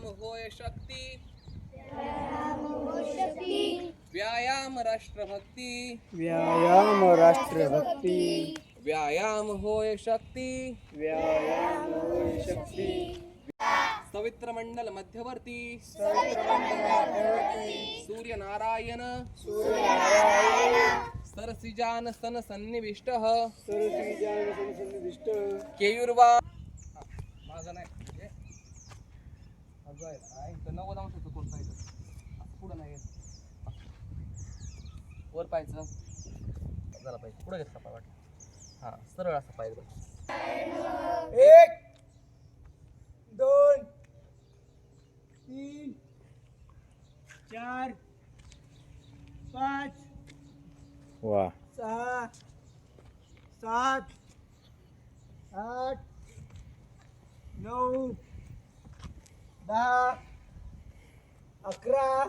होय शक्ती, व्यायाम राष्ट्रभक्ती, व्यायाम राष्ट्रभक्ती, व्यायाम होय शक्ती, व्यायाम होय शक्ती, सवित्र मंडल मध्यवर्ती, सूर्यनारायण सरसिजान सन सन्निविष्ट सरसीजान संसन्निधिष्ट, केयुर्वा माझा नाही नव्वद अंशाचं कोण पाहिजे पुढं नाही वर पाहायचं जरा पाहिजे पुढे घेतला पाय वाटलं हा सरळ असं पाहिजे 1 2 3 4 5 वा 6 7 8 9 10 11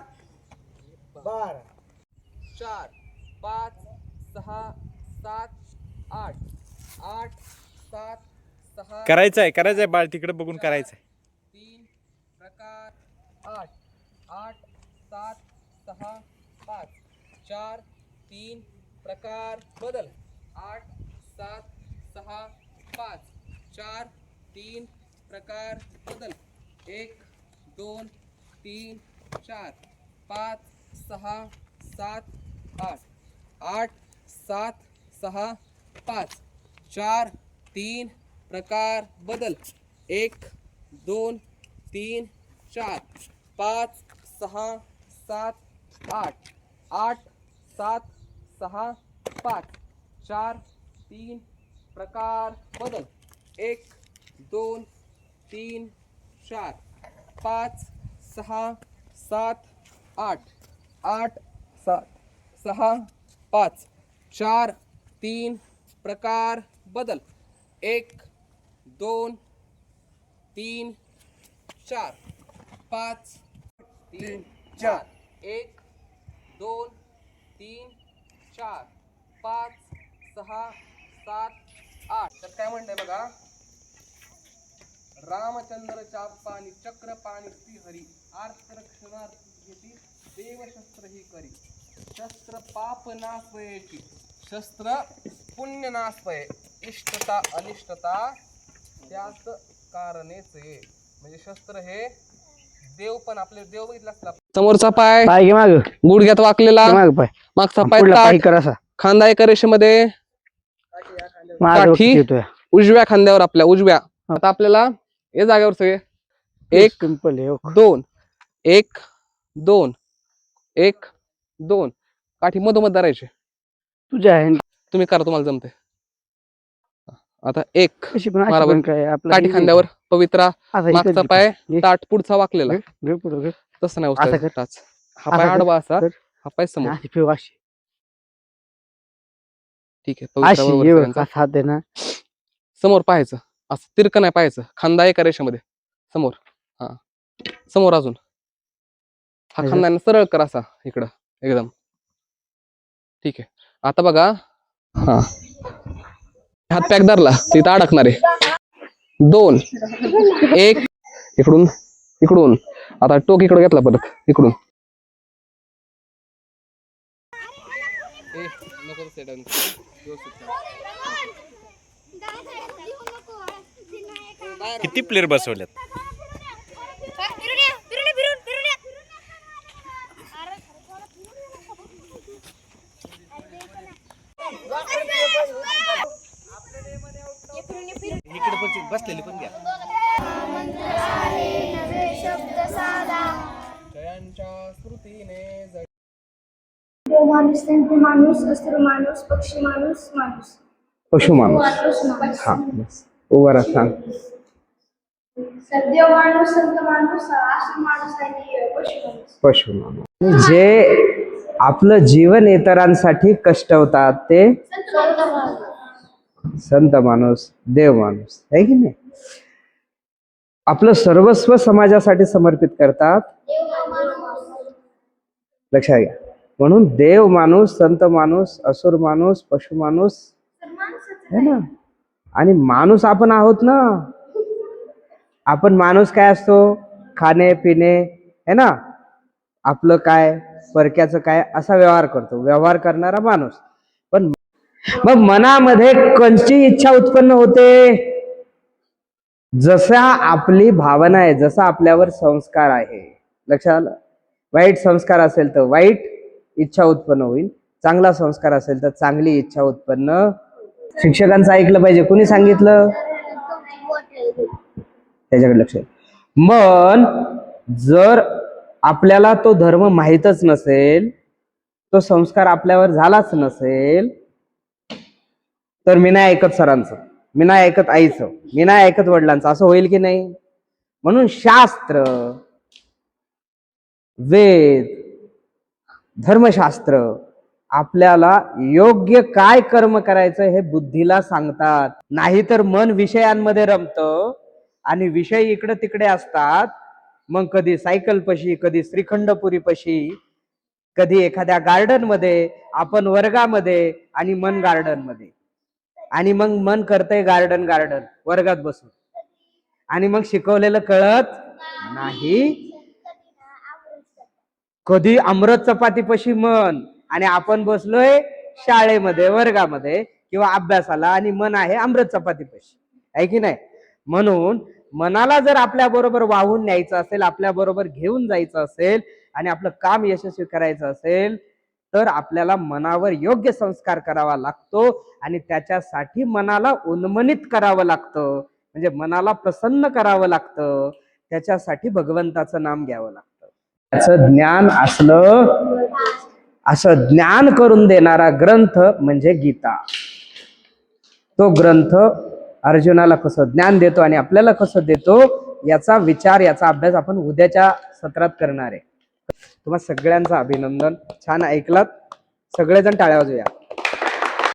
12 4 5 6 7 8 8 7 6 करायचंय बाळ तिकडे बघून करायचंय. 3 प्रकार 8 8 7 6 5 4 3 प्रकार बदल 8 7 6 5 4 3 प्रकार बदल 1 2 3 4 5 6 7 8 8 7 6 5 4 3 प्रकार बदल 1 2 3 4 5 6 7 8 8 7 6 5 4 3 प्रकार बदल 1 2 3 4 5 6 7 8 8 7 6 5 4 3 प्रकार बदल 1 2 3 4 5 3 4 1 2 3 4 5 6 7 8 तर काय म्हणलंय बघा रामचंद्र चाप पाणी चक्र पाणी श्रीहरी आर्त रक्षणार्थ घेती देव शस्त्र ही करी शस्त्र पाप नाशवयेची शस्त्र पुण्य नाशवय इष्टता अनिष्टता त्याच कारणेच आहे म्हणजे शस्त्र हे देव पण आपले देव बघितला असला समोरचा पाय पाय घे माग गुडघ्यात वाकलेला माग पाय मागचा पाय पुढला पाय ताठ कर असा खांदा एका रेषेमध्ये माग काठी येतोय उजव्या खांद्यावर आपल्या उजव्या आता आपल्याला या जागेवर सगळे 1 सिंपल आहे 2 1 2 1 2 काठी मधोमध धरायची तुझ्या आहे तुम्ही करा तुम्हाला जमते आता 1 कशी पण अशी बरोबर. पण काय आपलं काठी खांद्यावर पवित्रा असं इकडे मागचा घे. पाय घे. ताट पुढचा वाकलेला घे पुढं घे. तसं नाही असं उचलायचं कर. टाच. हा पाय असं कर. आडवा असा कर. हा पाय समोर अशी फिरव अशी ठीक आहे पवित्रा अशी बरोबर ये बघ, सगळ्यांचा. असा हात आहे ना समोर पाहायचं असं तिरकं नाही पाहायचं खांदा एका रेषेमध्ये समोर हा समोर अजून हा असं. खांदा सरळ कर असा इकडं एकदम ठीक आहे आता बघा हा हात पॅक धरला तिथं अडकणार आहे 2 1 इकडून इकडून आता टोक इकडे घेतला परत इकडून किती प्लेअर बसवल्यात? इकडे पण बसलेली पण घ्या. जयांच्या स्मृतीने देव माणूस त्यांचे माणूस अस्त्र माणूस पक्षी माणूस माणूस पशु माणूस माणूस हा उभा राहा सांग देव माणूस संत माणूस अस्त्र माणूस आणि पशु माणूस पशु माणूस जे आपलं जीवन इतरांसाठी कष्टवतात ते संत माणूस संत माणूस देव माणूस आहे की नाही. आपलं सर्वस्व समाजासाठी समर्पित करतात. लक्षात घ्या म्हणून देव माणूस संत माणूस असुर माणूस पशु माणूस है ना. आणि माणूस आपण आहोत ना. आपण माणूस काय असतो खाणे पिणे है ना, आपलं काय परक्याचं काय असा व्यवहार करतो, व्यवहार करणारा माणूस. पण मग मनामध्ये कोणची इच्छा उत्पन्न होते? जसा आपली भावना आहे, जसा आपल्यावर संस्कार आहे. लक्षात आलं? वाईट संस्कार असेल तर वाईट इच्छा उत्पन्न होईल, चांगला संस्कार असेल तर चांगली इच्छा उत्पन्न. शिक्षकांचं ऐकलं पाहिजे. कुणी सांगितलं? त्याच्याकडे लक्ष. मन जर आपल्याला तो धर्म माहीतच नसेल, तो संस्कार आपल्यावर झालाच नसेल, तर मी नाही ऐकत सरांचं, मी नाही ऐकत आईचं, मी नाही ऐकत वडिलांचं, असं होईल की नाही? म्हणून शास्त्र, वेद, धर्मशास्त्र आपल्याला योग्य काय कर्म करायचं हे बुद्धीला सांगतात. नाहीतर मन विषयांमध्ये रमतं आणि विषय इकडे तिकडे असतात. मग कधी सायकल पशी, कधी श्रीखंडपुरी पशी, कधी एखाद्या गार्डन मध्ये, आपण वर्गामध्ये आणि मन गार्डन मध्ये. आणि मग मन करतंय गार्डन वर्गात बसून, आणि मग शिकवलेलं कळत नाही. कधी अमृत चपाती पशी मन, आणि आपण बसलोय शाळेमध्ये वर्गामध्ये किंवा अभ्यासाला, आणि मन आहे अमृत चपाती पशी, आहे की नाही? म्हणून मनाला जर आपल्या बरोबर वाहून न्यायचं असेल, आपल्या बरोबर घेऊन जायचं असेल, आणि आपलं काम यशस्वी करायचं असेल, तर आपल्याला मनावर योग्य संस्कार करावा लागतो. आणि त्याच्यासाठी मनाला उन्मनित करावं लागतं, म्हणजे मनाला प्रसन्न करावं लागतं. त्याच्यासाठी भगवंताचं नाम घ्यावं लागतं. त्याचं ज्ञान असलं, असं ज्ञान करून देणारा ग्रंथ म्हणजे गीता. तो ग्रंथ अर्जुनाला कसं ज्ञान देतो आणि आपल्याला कसं देतो, याचा विचार, याचा अभ्यास आपण उद्याच्या सत्रात करणार आहे. तुम्हा सगळ्यांचं अभिनंदन. छान ऐकलात. सगळेजण टाळ्या वाजवूया.